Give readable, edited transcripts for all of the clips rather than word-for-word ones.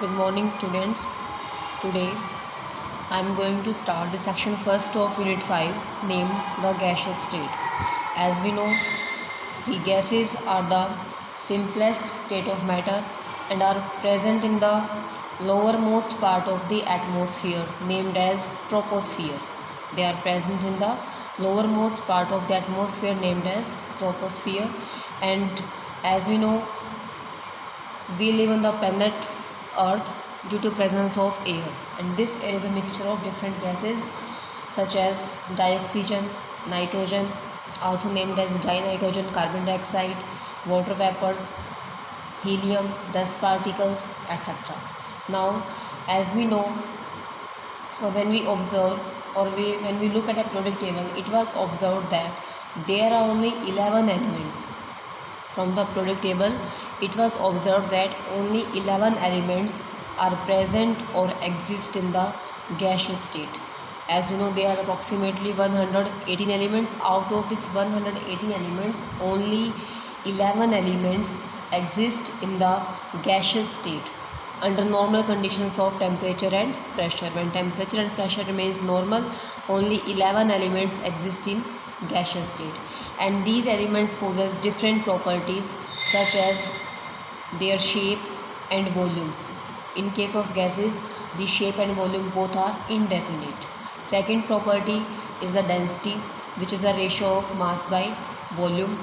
Good morning, students. Today I am going to start the section first of Unit 5 named the gaseous state. As we know, the gases are the simplest state of matter and are present in the lowermost part of the atmosphere named as troposphere. They are present in the lowermost part of the atmosphere named as troposphere, and as we know, we live on the planet Earth due to presence of air, and this air is a mixture of different gases such as dioxygen, nitrogen, also named as dinitrogen, carbon dioxide, water vapors, helium, dust particles, etc. Now, as we know, when we observe when we look at a periodic table, it was observed that there are only 11 elements. From the periodic table, it was observed that only 11 elements are present or exist in the gaseous state. As you know, there are approximately 118 elements. Out of this 118 elements, only 11 elements exist in the gaseous state under normal conditions of temperature and pressure. When temperature and pressure remains normal, only 11 elements exist in gaseous state, and these elements possess different properties such as their shape and volume. In case of gases, the shape and volume both are indefinite. Second property is the density, which is the ratio of mass by volume.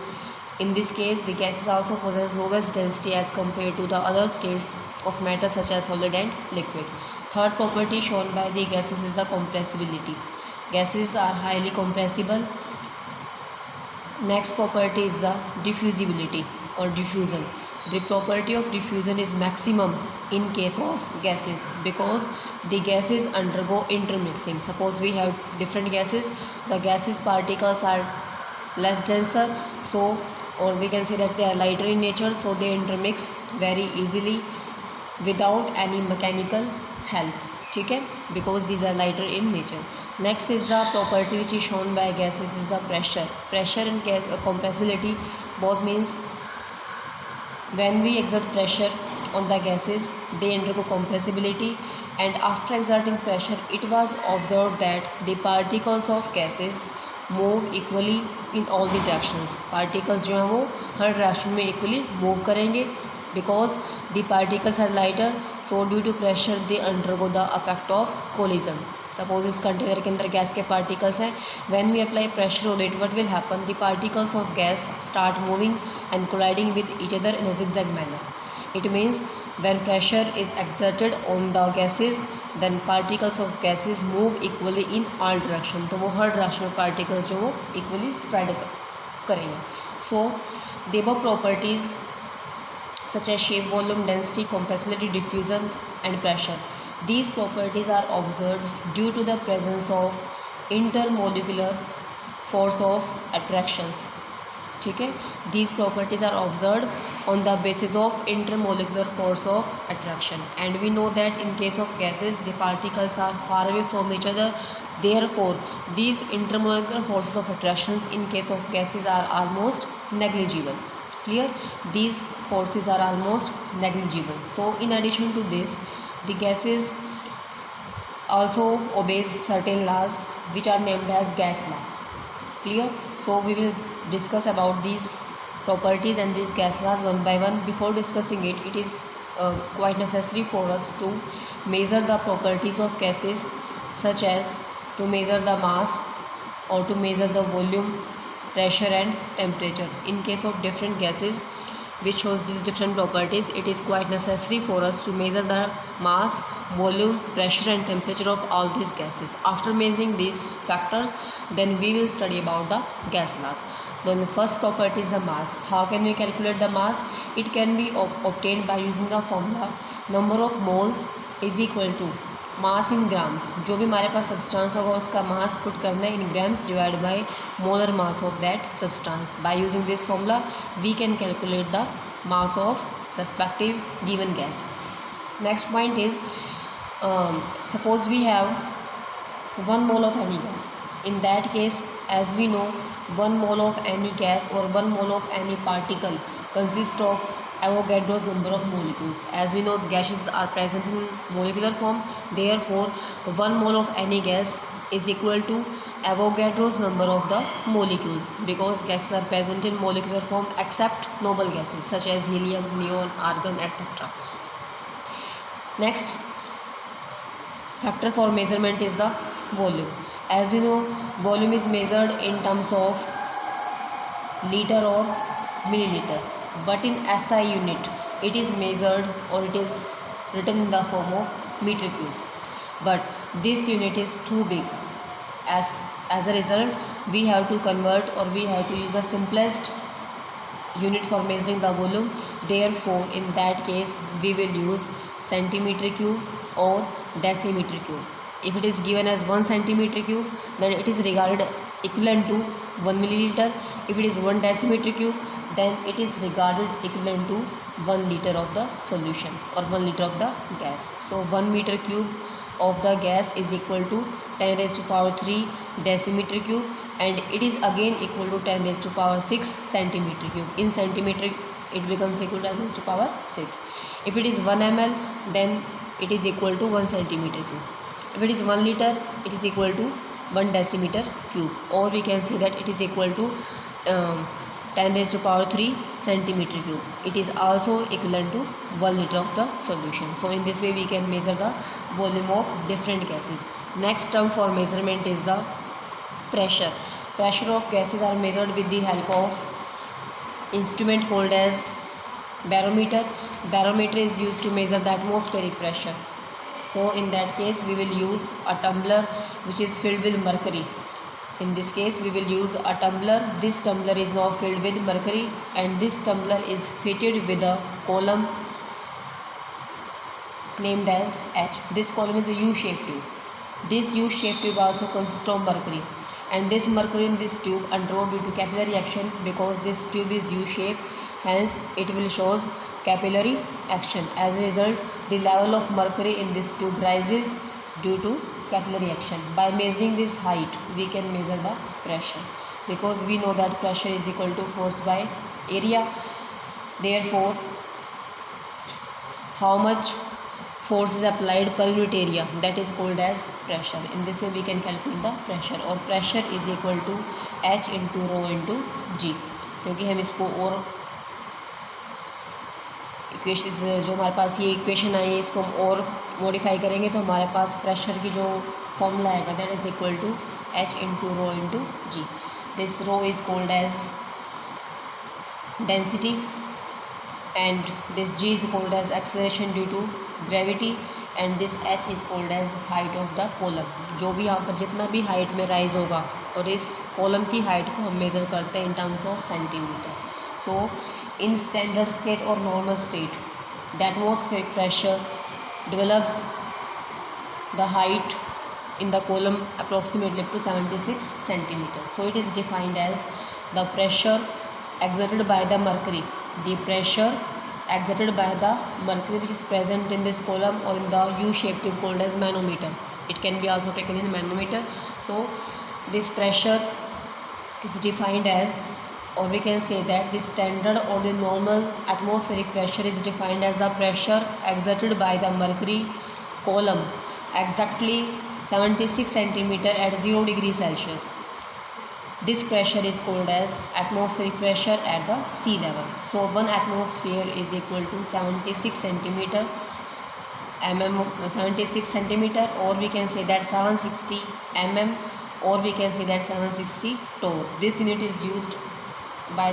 In this case, the gases also possess lowest density as compared to the other states of matter such as solid and liquid. Third property shown by the gases is the compressibility. Gases are highly compressible. Next property is the diffusibility or diffusion. The property of diffusion is maximum in case of gases because the gases undergo intermixing. Suppose we have different gases, the gases particles are less denser, so or we can say that they are lighter in nature, so they intermix very easily without any mechanical help. Okay, because these are lighter in nature. Next is the property which is shown by gases is the pressure. Pressure and compressibility both means when we exert pressure on the gases, they undergo compressibility, and after exerting pressure, it was observed that the particles of gases move equally in all the directions. Particles जो हैं वो हर direction में equally move करेंगे because the particles are lighter, so due to pressure they undergo the effect of collision. Suppose इस container के अंदर gas के पार्टिकल्स हैं, when we apply pressure on it what will happen, the particles of gas start moving and colliding with each other in a zigzag manner. It means when pressure is exerted on the gases, then particles of gases move equally in all direction. तो वो हर direction में particles जो वो equally spread करेंगे. So the above properties such as shape, volume, density, compressibility, diffusion and pressure, these properties are observed due to the presence of intermolecular force of attractions. ठीक है, these properties are observed on the basis of intermolecular force of attraction, and we know that in case of gases the particles are far away from each other, therefore these intermolecular forces of attractions in case of gases are almost negligible. Clear? These forces are almost negligible. So in addition to this, the gases also obeys certain laws which are named as gas law. Clear? So we will discuss about these properties and these gas laws one by one. Before discussing it, it is quite necessary for us to measure the properties of gases, such as to measure the mass or to measure the volume, pressure and temperature. In case of different gases which shows these different properties, it is quite necessary for us to measure the mass, volume, pressure and temperature of all these gases. After measuring these factors, then we will study about the gas laws. Then the first property is the mass. How can we calculate the mass? It can be obtained by using the formula number of moles is equal to mass in grams. जो भी हमारे पास substance होगा उसका मास put करना है in grams divide by molar mass of that substance. By using this formula we can calculate the mass of respective given gas. Next point is suppose we have 1 mole of any gas. In that case, as we know, 1 mole of any gas or 1 mole of any particle consists of Avogadro's number of molecules. As we know, gases are present in molecular form. Therefore, 1 mole of any gas is equal to Avogadro's number of the molecules, because gases are present in molecular form except noble gases such as helium, neon, argon, etc. Next factor for measurement is the volume. As you know, volume is measured in terms of liter or milliliter, but in SI unit it is measured, or it is written in the form of meter cube. But this unit is too big. As a result, we have to convert, or we have to use the simplest unit for measuring the volume. Therefore, in that case, we will use centimeter cube or decimeter cube. If it is given as 1 centimeter cube, then it is regarded equivalent to 1 milliliter. If it is 1 decimeter cube, then it is regarded equivalent to 1 liter of the solution, or 1 liter of the gas. So 1 meter cube of the gas is equal to 10 raised to power 3 decimeter cube, and it is again equal to 10 raised to power 6 centimeter cube. In centimeter it becomes equal to 10 raised to power 6. If it is 1 ml, then it is equal to 1 centimeter cube. If it is 1 liter, it is equal to 1 decimeter cube, or we can say that it is equal to 10 raised to power 3 centimeter cube. It is also equivalent to 1 liter of the solution. So in this way we can measure the volume of different gases. Next term for measurement is the pressure. Pressure of gases are measured with the help of instrument called as barometer. Barometer is used to measure the atmospheric pressure. So in that case we will use a tumbler which is filled with mercury. In this case we will use a tumbler. This tumbler is now filled with mercury, and this tumbler is fitted with a column named as H. This column is a U-shaped tube. This U-shaped tube also consists of mercury, and this mercury in this tube undergo due to capillary action. Because this tube is U-shaped, hence it will shows capillary action. As a result, the level of mercury in this tube rises due to capillary action. By measuring this height, we can measure the pressure, because we know that pressure is equal to force by area. Therefore, how much force is applied per unit area, that is called as pressure. In this way we can calculate the pressure, और pressure is equal to H into rho into G. क्योंकि हम इसको और equation जो हमारे पास ये equation आई है इसको हम और मॉडिफाई करेंगे, तो हमारे पास प्रेशर की जो फॉर्मूला आएगा that is equal to H into rho into G. This rho is called as density and this G is called as acceleration due to gravity, and this H is called as height of the column. जो भी यहाँ पर जितना भी height में rise होगा, और इस कॉलम की हाइट को हम मेज़र करते हैं in terms of centimeter. So in standard state और normal state the atmospheric pressure develops the height in the column approximately up to 76 centimeter. So it is defined as the pressure exerted by the mercury. The pressure exerted by the mercury which is present in this column or in the U-shaped tube called as manometer. It can be also taken in manometer. So this pressure is defined as, or we can say that the standard or the normal atmospheric pressure is defined as the pressure exerted by the mercury column exactly 76 centimeter at 0 degrees Celsius. This pressure is called as atmospheric pressure at the sea level. So 1 atmosphere is equal to 76 centimeter mm, 76 centimeter, or we can say that 760 mm, or we can say that 760 torr. This unit is used by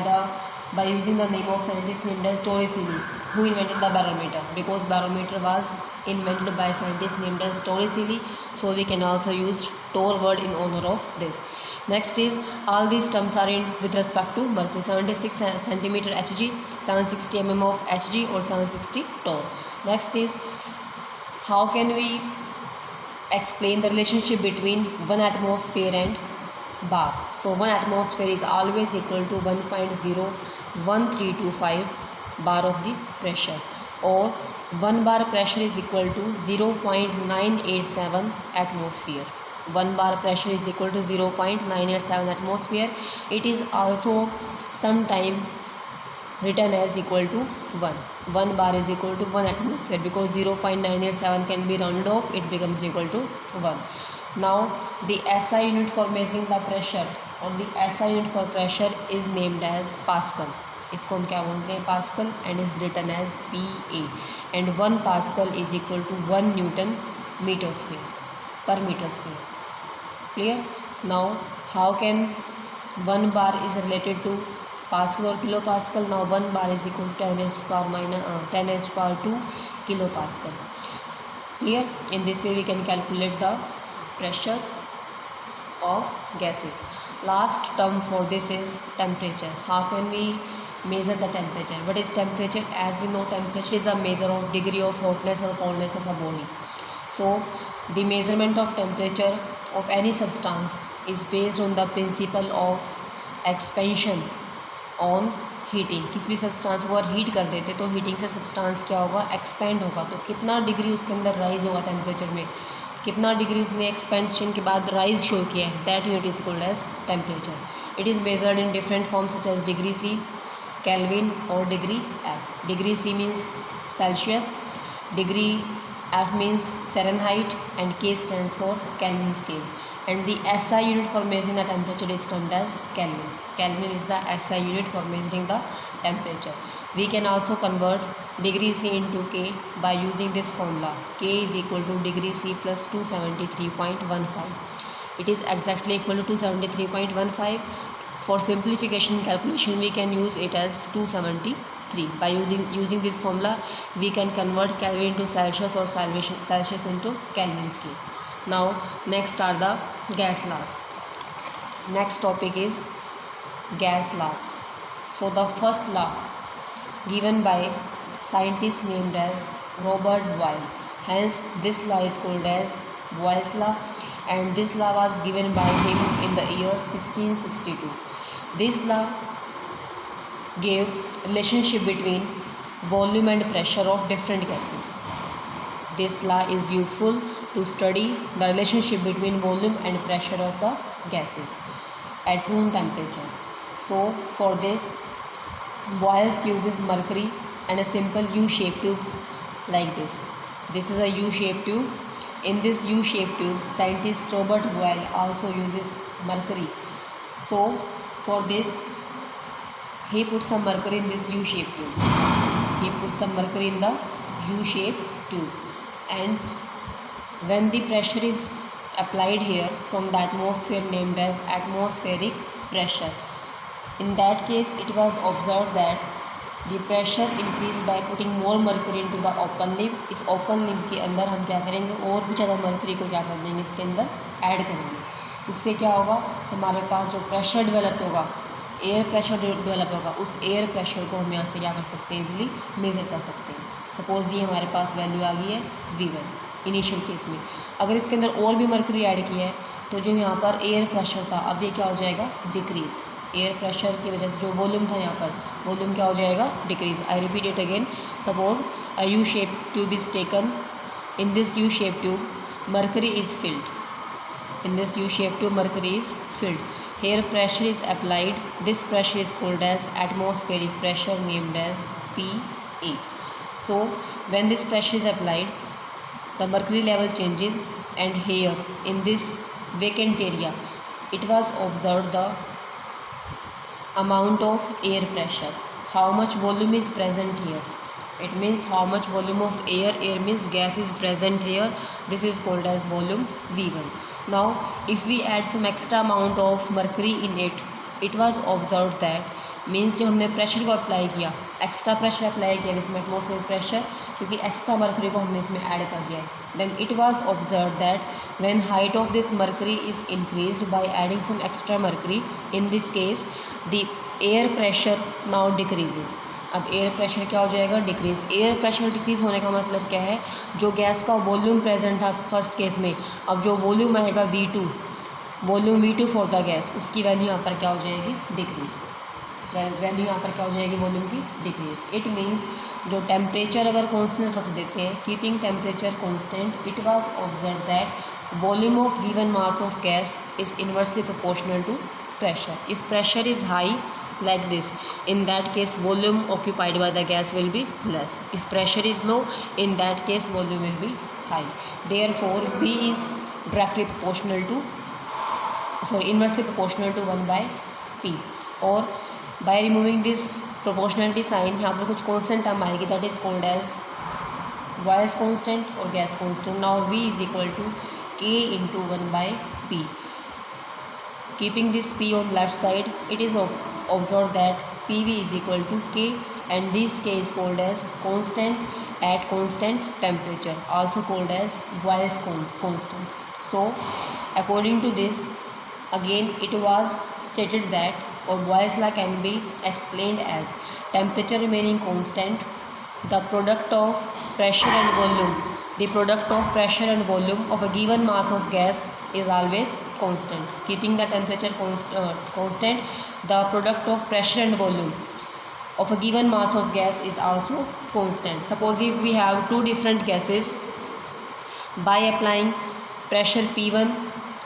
using the name of scientist named as Torricelli, who invented the barometer, because barometer was invented by scientist named as Torricelli. So we can also use torr word in honor of this. Next is, all these terms are in with respect to mercury. 76 centimeter Hg, 760 mm of Hg, or 760 torr. Next is, how can we explain the relationship between 1 atmosphere and bar? So 1 atmosphere is always equal to 1.01325 bar of the pressure, or 1 bar pressure is equal to 0.987 atmosphere. 1 bar pressure is equal to 0.987 atmosphere. It is also sometime written as equal to 1. 1 bar is equal to 1 atmosphere, because 0.987 can be rounded off, it becomes equal to 1. Now the SI unit for measuring the pressure, or the SI unit for pressure is named as Pascal. इसको हम क्या बोलते हैं? Pascal, and is written as PA, and 1 pascal is equal to 1 newton metre square per metre square. Clear? Now how can 1 bar is related to pascal और kilo pascal? Now 1 bar is equal to 10⁻²2 kilo pascal. Clear? In this way we can calculate the pressure of gases. Last term for this is temperature. How can we measure the temperature? What is temperature? As we know, temperature is a measure of degree of hotness or coldness of a body. So the measurement of temperature of any substance is based on the principle of expansion on heating. किसी भी substance को अगर heat कर देते तो heating से substance क्या होगा? एक्सपेंड होगा. तो कितना डिग्री उसके अंदर राइज होगा टेम्परेचर में, कितना डिग्री उसने एक्सपेंशन के बाद राइज शो किया है, that unit is called as temperature. It is measured in different form such as degree C, kelvin और degree F. Degree C means Celsius, degree F means Fahrenheit, and K stands for kelvin scale. And the SI unit for measuring the temperature is termed as Kelvin. Kelvin is the SI unit for measuring the temperature. We can also convert degree C into K by using this formula. K is equal to degree C plus 273.15. It is exactly equal to 273.15. For simplification calculation, we can use it as 273. By using this formula, we can convert Kelvin into Celsius or Celsius into Kelvin scale. Now next are the gas laws. Next topic is gas laws. So the first law given by scientist named as Robert Boyle. Hence this law is called as Boyle's law, and this law was given by him in the year 1662. This law gave relationship between volume and pressure of different gases. This law is useful to study the relationship between volume and pressure of the gases at room temperature. So for this, Boyle uses mercury and a simple U-shaped tube like this. This is a U-shaped tube. In this U-shaped tube, scientist Robert Boyle also uses mercury. So for this, he puts some mercury in this U-shaped tube. He puts some mercury in the U-shaped tube, and when the pressure is applied here from the atmosphere named as atmospheric pressure, in that case it was observed that the pressure increased by putting more mercury into the open limb. इस open limb के अंदर हम क्या करेंगे, और भी ज़्यादा mercury को क्या कर देंगे, इसके अंदर ऐड करेंगे. उससे क्या होगा, हमारे पास जो प्रेशर डेवलप होगा, एयर प्रेशर डेवलप होगा, उस एयर प्रेशर को हम यहाँ से क्या कर सकते हैं, इजीली मेज़र कर सकते हैं. सपोज़ ये हमारे पास वैल्यू आ गई है V1 इनिशियल केस में. अगर इसके अंदर और भी मर्करी ऐड किया है तो जो यहाँ पर एयर प्रेशर था, अब ये क्या हो जाएगा, डिक्रीज़. एयर प्रेशर की वजह से जो वॉल्यूम था यहाँ पर, वॉल्यूम क्या हो जाएगा, decrease. I repeat it again. Suppose a U shape tube is taken. In this U shape tube mercury is filled. In this U shape tube mercury is filled. Here pressure is applied. This pressure is called as atmospheric pressure named as PA. So when this pressure is applied, the mercury level changes, and here in this vacant area it was observed the amount of air pressure. How much volume is present here? It means how much volume of air. Air means gas is present here. This is called as volume V1. Now if we add some extra amount of mercury in it, it was observed that means जब हमने pressure को apply किया, extra pressure apply किया इसमें atmospheric pressure, क्योंकि extra mercury को हमने इसमें ऐड कर दिया है. Then it was observe that when height of this mercury is increased by adding some extra mercury, in this case the air pressure now decreases. अब एयर प्रेशर क्या हो जाएगा, डिक्रीज. एयर प्रेशर डिक्रीज होने का मतलब क्या है, जो गैस का वॉल्यूम प्रेजेंट था फर्स्ट केस में, अब जो वॉल्यूम आएगा V2, volume V2 for the gas, उसकी वैल्यू यहाँ पर क्या हो जाएगी, डिक्रीज. वैल्यू यहाँ पर क्या हो जाएगी, वॉल्यूम की डिक्रीज. इट मीन्स जो टेम्परेचर अगर कांस्टेंट रख देते हैं, keeping temperature constant, it was observe that volume of given mass of gas is inversely proportional to pressure. If pressure is high, like this, in that case volume occupied by the gas will be less. If pressure is low, in that case volume will be high. Therefore V is directly proportional to, inversely proportional to 1 by P. और by removing this proportionality sign यहाँ पर कुछ constant term आएगी, that is called as Boyle's constant और gas constant. Now V is equal to K into 1 by P. Keeping this P on left side, it is observed that PV is equal to K, and this K is called as constant at constant temperature, also called as Boyle's constant. So according to this, again it was stated that, or Boyle's law can be explained as temperature remaining constant, the product of pressure and volume, the product of pressure and volume of a given mass of gas is always constant. Keeping the temperature constant, the product of pressure and volume of a given mass of gas is also constant. Suppose if we have two different gases, by applying pressure P1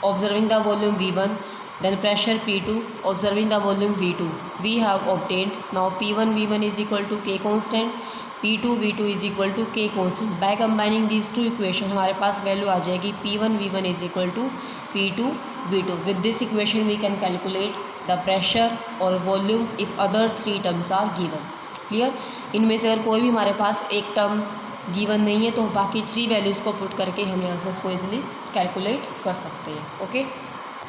observing the volume V1, then pressure P2 observing the volume V2, we have obtained now P1 V1 is equal to K constant, P2 V2 is equal to K constant. By combining these two equation हमारे पास value आ जाएगी P1 V1 is equal to P2 V2. With this equation we can calculate the pressure or volume if other three terms are given. Clear? इनमें से अगर कोई भी हमारे पास एक term given नहीं है तो बाकी थ्री वैल्यूज़ को पुट करके हम यहाँ से उसको इजीली कैलकुलेट कर सकते हैं. ओके.